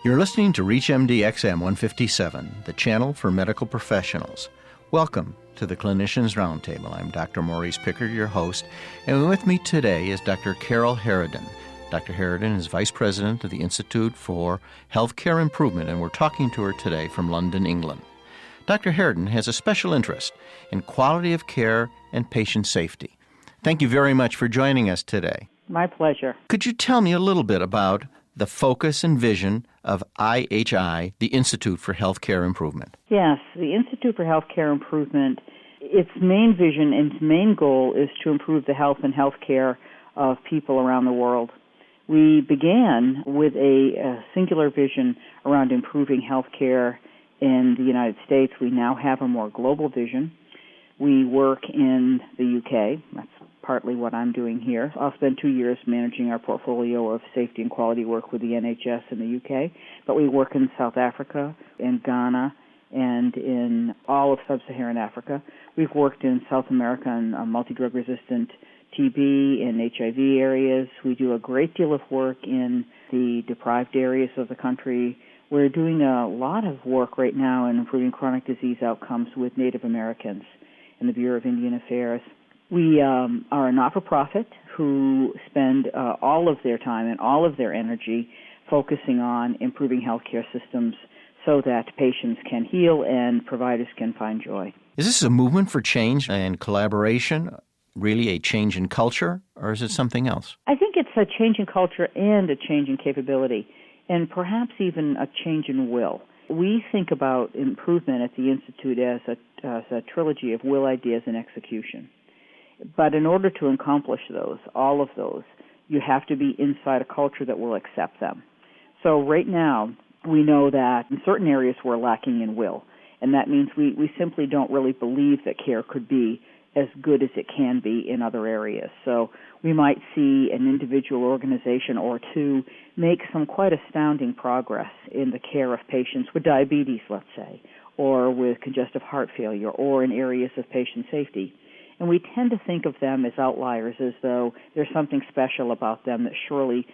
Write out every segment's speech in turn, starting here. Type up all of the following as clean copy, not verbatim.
You're listening to ReachMD XM 157, the channel for medical professionals. Welcome to the Clinicians Roundtable. I'm Dr. Maurice Pickard, your host, and with me today is Dr. Carol Haraden. Dr. Haraden is Vice President of the Institute for Healthcare Improvement, and we're talking to her today from London, England. Dr. Haraden has a special interest in quality of care and patient safety. Thank you very much for joining us today. My pleasure. Could you tell me a little bit about the focus and vision of IHI, the Institute for Healthcare Improvement? Yes, the Institute for Healthcare Improvement, its main vision and its main goal is to improve the health and healthcare of people around the world. We began with a singular vision around improving healthcare in the United States. We now have a more global vision. We work in the UK. That's partly what I'm doing here. I'll spend 2 years managing our portfolio of safety and quality work with the NHS in the UK, but we work in South Africa, in Ghana, and in all of sub-Saharan Africa. We've worked in South America on multi-drug resistant TB and HIV areas. We do a great deal of work in the deprived areas of the country. We're doing a lot of work right now in improving chronic disease outcomes with Native Americans in the Bureau of Indian Affairs. We are a not-for-profit who spend all of their time and all of their energy focusing on improving healthcare systems so that patients can heal and providers can find joy. Is this a movement for change and collaboration, really a change in culture, or is it something else? I think it's a change in culture and a change in capability, and perhaps even a change in will. We think about improvement at the Institute as a trilogy of will, ideas, and execution. But in order to accomplish those, all of those, you have to be inside a culture that will accept them. So right now, we know that in certain areas we're lacking in will, and that means we simply don't really believe that care could be as good as it can be in other areas. So we might see an individual organization or two make some quite astounding progress in the care of patients with diabetes, let's say, or with congestive heart failure, or in areas of patient safety. And we tend to think of them as outliers, as though there's something special about them that surely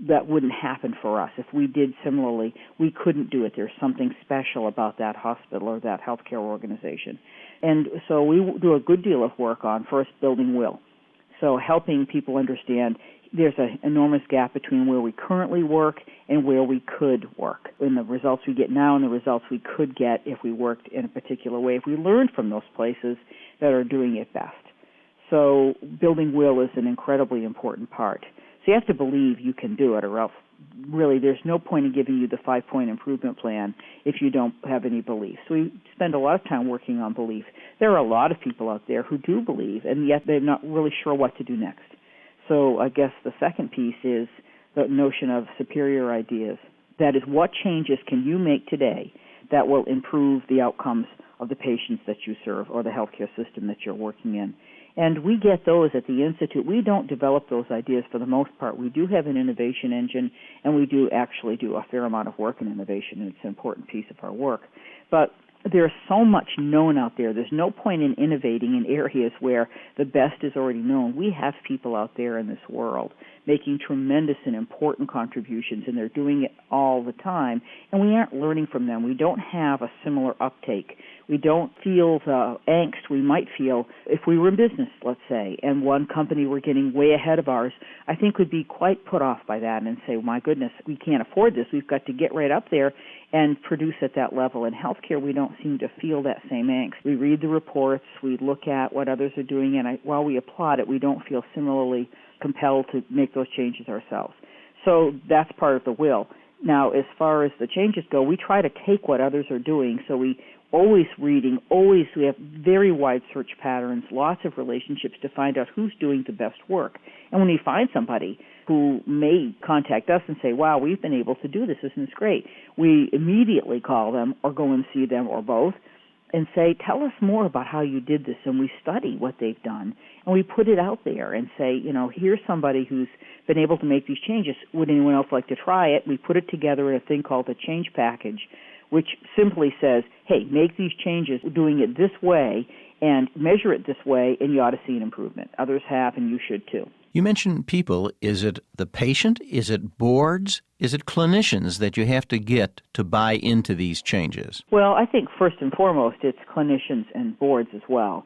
that wouldn't happen for us. If we did similarly, we couldn't do it. There's something special about that hospital or that healthcare organization. And so we do a good deal of work on, first, building will. So helping people understand there's an enormous gap between where we currently work and where we could work, in the results we get now and the results we could get if we worked in a particular way, if we learned from those places that are doing it best. So building will is an incredibly important part. So you have to believe you can do it, or else really there's no point in giving you the 5-point improvement plan if you don't have any belief. So we spend a lot of time working on belief. There are a lot of people out there who do believe, and yet they're not really sure what to do next. So I guess the second piece is the notion of superior ideas. That is, what changes can you make today that will improve the outcomes of the patients that you serve or the healthcare system that you're working in? And we get those at the Institute. We don't develop those ideas for the most part. We do have an innovation engine, and we do actually do a fair amount of work in innovation, and it's an important piece of our work. But there's so much known out there. There's no point in innovating in areas where the best is already known. We have people out there in this world making tremendous and important contributions, and they're doing it all the time, and we aren't learning from them. We don't have a similar uptake. We don't feel the angst we might feel if we were in business, let's say, and one company were getting way ahead of ours. I think would be quite put off by that and say, my goodness, we can't afford this. We've got to get right up there and produce at that level. In healthcare, we don't seem to feel that same angst. We read the reports, we look at what others are doing, and while we applaud it, we don't feel similarly compelled to make those changes ourselves. So that's part of the will. Now, as far as the changes go, we try to take what others are doing, so we always reading, we have very wide search patterns, lots of relationships to find out who's doing the best work. And when we find somebody who may contact us and say, wow, we've been able to do this, isn't this great, we immediately call them or go and see them or both and say, tell us more about how you did this, and we study what they've done. And we put it out there and say, here's somebody who's been able to make these changes. Would anyone else like to try it? We put it together in a thing called a change package, which simply says, hey, make these changes doing it this way and measure it this way, and you ought to see an improvement. Others have, and you should too. You mentioned people. Is it the patient? Is it boards? Is it clinicians that you have to get to buy into these changes? Well, I think first and foremost it's clinicians and boards as well.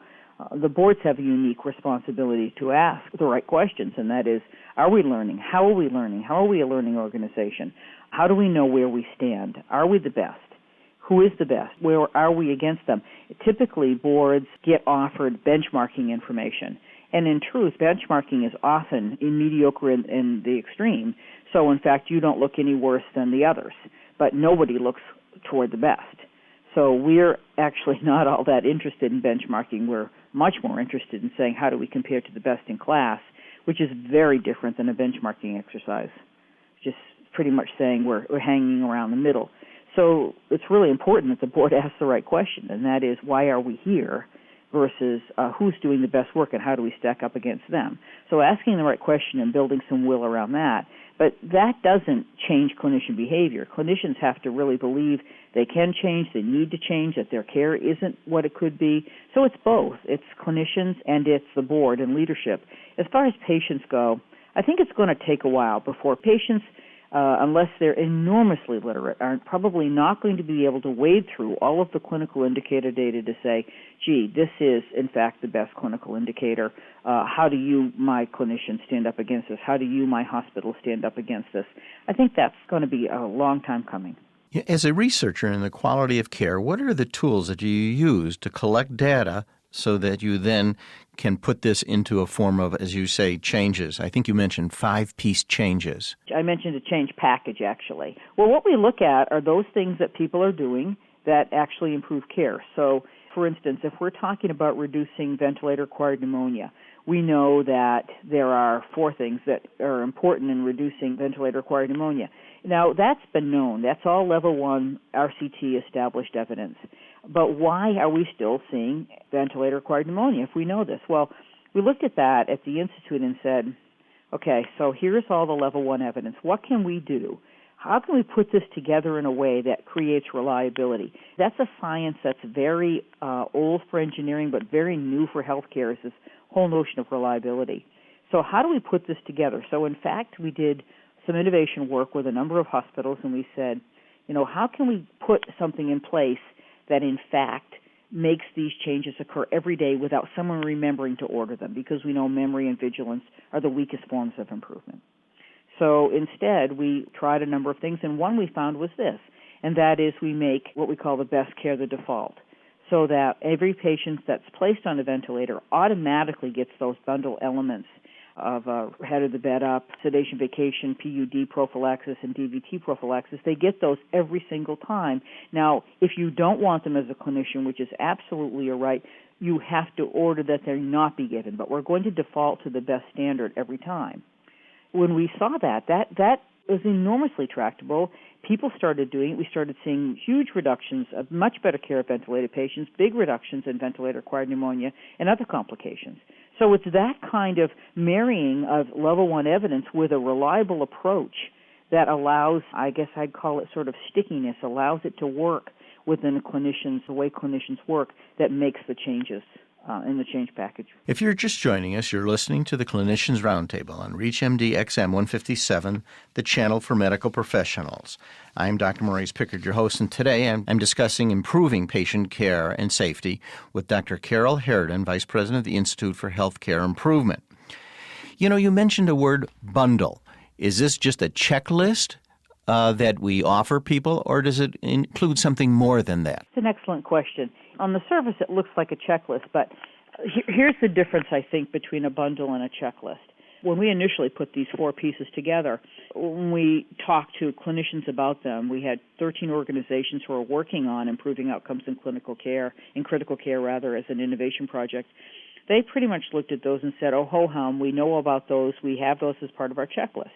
The boards have a unique responsibility to ask the right questions, and that is, are we learning? How are we learning? How are we a learning organization? How do we know where we stand? Are we the best? Who is the best? Where are we against them? Typically, boards get offered benchmarking information. And in truth, benchmarking is often mediocre in the extreme. So, in fact, you don't look any worse than the others. But nobody looks toward the best. So we're actually not all that interested in benchmarking. We're much more interested in saying, how do we compare to the best in class, which is very different than a benchmarking exercise. Just pretty much saying we're hanging around the middle. So it's really important that the board asks the right question, and that is, why are we here versus who's doing the best work and how do we stack up against them. So asking the right question and building some will around that. But that doesn't change clinician behavior. Clinicians have to really believe they can change, they need to change, that their care isn't what it could be. So it's both. It's clinicians and it's the board and leadership. As far as patients go, I think it's going to take a while before patients, unless they're enormously literate, are probably not going to be able to wade through all of the clinical indicator data to say, gee, this is, in fact, the best clinical indicator. How do you, my clinician, stand up against this? How do you, my hospital, stand up against this? I think that's going to be a long time coming. As a researcher in the quality of care, what are the tools that you use to collect data so that you then can put this into a form of, as you say, changes? I think you mentioned 5-piece changes. I mentioned a change package, actually. Well, what we look at are those things that people are doing that actually improve care. So, for instance, if we're talking about reducing ventilator-acquired pneumonia, we know that there are 4 things that are important in reducing ventilator-acquired pneumonia. Now, that's been known. That's all level 1 RCT established evidence. But why are we still seeing ventilator-acquired pneumonia if we know this? Well, we looked at that at the Institute and said, okay, so here's all the level 1 evidence. What can we do? How can we put this together in a way that creates reliability? That's a science that's very old for engineering but very new for healthcare, is this whole notion of reliability. So how do we put this together? So, in fact, we did some innovation work with a number of hospitals, and we said, how can we put something in place that, in fact, makes these changes occur every day without someone remembering to order them, because we know memory and vigilance are the weakest forms of improvement. So instead, we tried a number of things, and one we found was this, and that is we make what we call the best care the default, so that every patient that's placed on a ventilator automatically gets those bundle elements of head of the bed up, sedation vacation, PUD prophylaxis, and DVT prophylaxis. They get those every single time. Now, if you don't want them as a clinician, which is absolutely your right, you have to order that they not be given. But we're going to default to the best standard every time. When we saw that was enormously tractable. People started doing it. We started seeing huge reductions of much better care of ventilated patients, big reductions in ventilator-acquired pneumonia, and other complications. So it's that kind of marrying of level 1 evidence with a reliable approach that allows, I guess I'd call it sort of stickiness, allows it to work within the way clinicians work, that makes the changes in the change package. If you're just joining us, you're listening to the Clinicians Roundtable on ReachMD XM 157, the channel for medical professionals. I'm Dr. Maurice Pickard, your host, and today I'm discussing improving patient care and safety with Dr. Carol Haraden, Vice President of the Institute for Healthcare Improvement. You mentioned a word, bundle. Is this just a checklist that we offer people, or does it include something more than that? It's an excellent question. On the surface, it looks like a checklist, but here's the difference, I think, between a bundle and a checklist. When we initially put these 4 pieces together, when we talked to clinicians about them, we had 13 organizations who are working on improving outcomes in critical care as an innovation project. They pretty much looked at those and said, oh, ho-hum, we know about those, we have those as part of our checklist.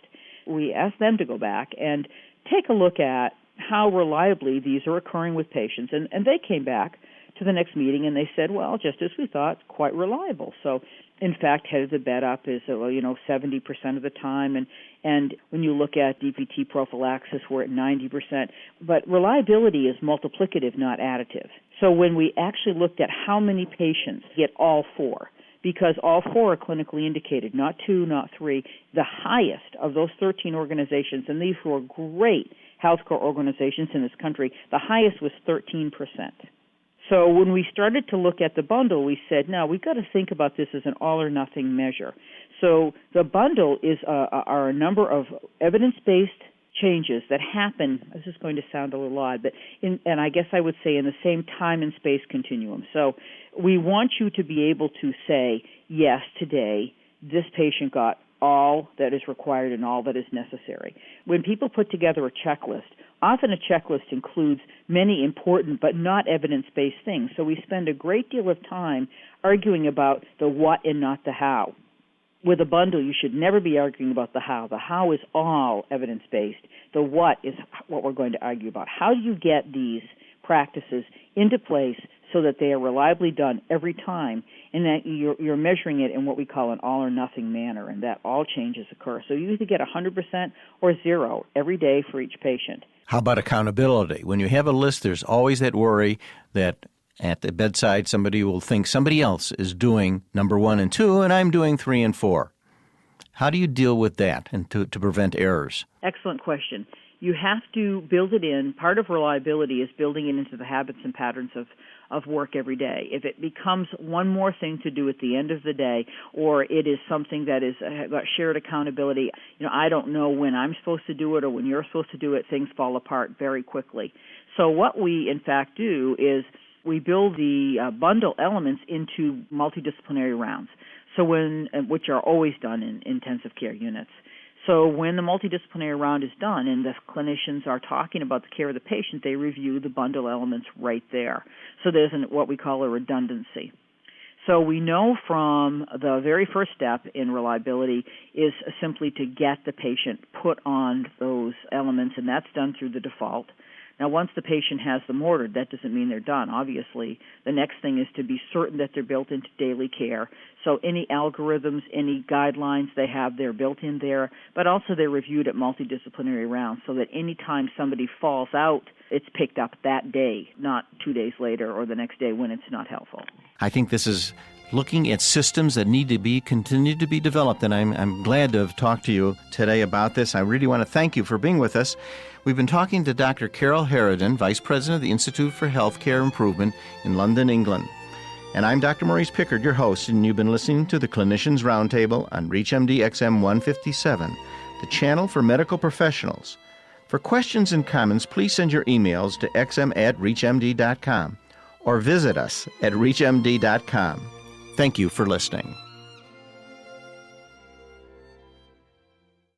We asked them to go back and take a look at how reliably these are occurring with patients, and they came back to the next meeting and they said, well, just as we thought, quite reliable. So, in fact, head of the bed up is 70% of the time, and when you look at DVT prophylaxis, we're at 90%. But reliability is multiplicative, not additive. So when we actually looked at how many patients get all 4, because all 4 are clinically indicated, not 2, not 3. The highest of those 13 organizations, and these were great healthcare organizations in this country, the highest was 13%. So when we started to look at the bundle, we said, no, we've got to think about this as an all-or-nothing measure. So the bundle are a number of evidence-based changes that happen, this is going to sound a little odd, but and I guess I would say in the same time and space continuum. So we want you to be able to say, yes, today this patient got all that is required and all that is necessary. When people put together a checklist, often a checklist includes many important but not evidence-based things. So we spend a great deal of time arguing about the what and not the how. With a bundle, you should never be arguing about the how. The how is all evidence-based. The what is what we're going to argue about. How do you get these practices into place so that they are reliably done every time, and that you're measuring it in what we call an all-or-nothing manner, and that all changes occur. So you either get 100% or 0 every day for each patient. How about accountability? When you have a list, there's always that worry that at the bedside somebody will think somebody else is doing number 1 and 2, and I'm doing 3 and 4. How do you deal with that and to prevent errors? Excellent question. You have to build it in. Part of reliability is building it into the habits and patterns of work every day. If it becomes one more thing to do at the end of the day, or it is something that is got shared accountability, I don't know when I'm supposed to do it or when you're supposed to do it, things fall apart very quickly. So what we, in fact, do is we build the bundle elements into multidisciplinary rounds, which are always done in intensive care units. So when the multidisciplinary round is done and the clinicians are talking about the care of the patient, they review the bundle elements right there. So there's what we call a redundancy. So we know from the very first step in reliability is simply to get the patient put on those elements, and that's done through the default. Now, once the patient has them ordered, that doesn't mean they're done, obviously. The next thing is to be certain that they're built into daily care. So any algorithms, any guidelines they have, they're built in there, but also they're reviewed at multidisciplinary rounds so that any time somebody falls out, it's picked up that day, not 2 days later or the next day when it's not helpful. I think this is looking at systems that need to continue to be developed, and I'm glad to have talked to you today about this. I really want to thank you for being with us. We've been talking to Dr. Carol Haraden, Vice President of the Institute for Healthcare Improvement in London, England. And I'm Dr. Maurice Pickard, your host, and you've been listening to the Clinicians Roundtable on ReachMD XM 157, the channel for medical professionals. For questions and comments, please send your emails to xm@reachmd.com or visit us at reachmd.com. Thank you for listening.